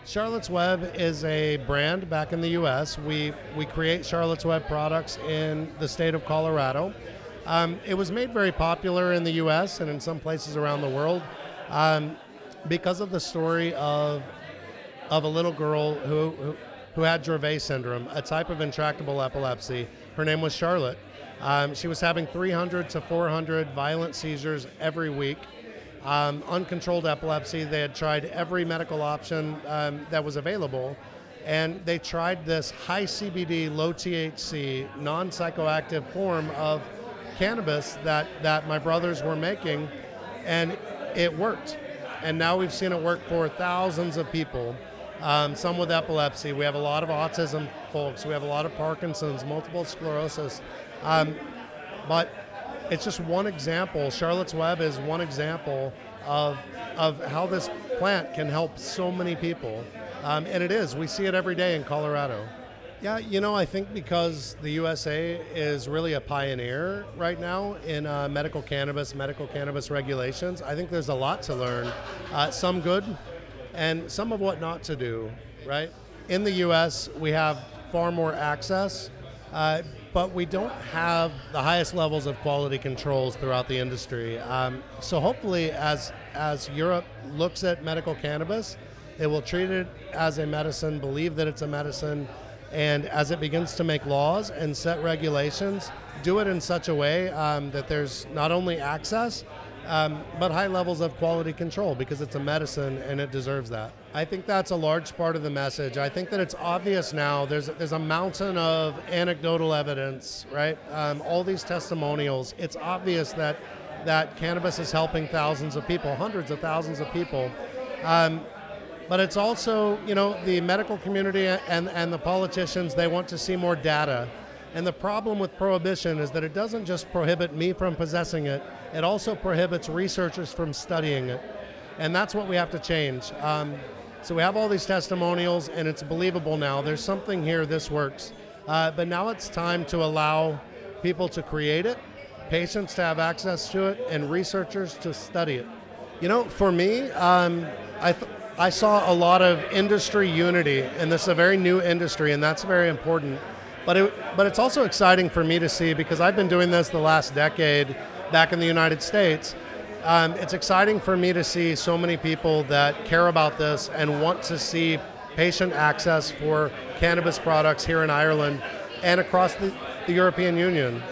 Charlotte's Web is a brand back in the U.S. We create Charlotte's Web products in the state of Colorado. It was made very popular in the U.S. and in some places around the world because of the story of a little girl who had Dravet syndrome, a type of intractable epilepsy. Her name was Charlotte. She was having 300 to 400 violent seizures every week. Uncontrolled epilepsy. They had tried every medical option that was available, and they tried this high CBD, low THC, non-psychoactive form of cannabis that my brothers were making, and it worked. And now we've seen it work for thousands of people, some with epilepsy. We have a lot of autism folks. We have a lot of Parkinson's, multiple sclerosis. But it's just one example. Charlotte's Web is one example of how this plant can help so many people. And it is. We see it every day in Colorado. Yeah, I think because the USA is really a pioneer right now in medical cannabis regulations, I think there's a lot to learn. Some good and some of what not to do, right? In the US, we have far more access, but we don't have the highest levels of quality controls throughout the industry. So hopefully as Europe looks at medical cannabis, it will treat it as a medicine, believe that it's a medicine, and as it begins to make laws and set regulations, do it in such a way that there's not only access, but high levels of quality control, because it's a medicine and it deserves that. I think that's a large part of the message. I think that it's obvious now. There's a mountain of anecdotal evidence, right? All these testimonials. It's obvious that cannabis is helping thousands of people, hundreds of thousands of people. But it's also, the medical community and the politicians, they want to see more data. And the problem with prohibition is that it doesn't just prohibit me from possessing it, it also prohibits researchers from studying it. And that's what we have to change. So we have all these testimonials, and it's believable now. There's something here, this works. But now it's time to allow people to create it, patients to have access to it, and researchers to study it. For me, I saw a lot of industry unity, and this is a very new industry, and that's very important. But it's also exciting for me to see, because I've been doing this the last decade back in the United States. It's exciting for me to see so many people that care about this and want to see patient access for cannabis products here in Ireland and across the European Union.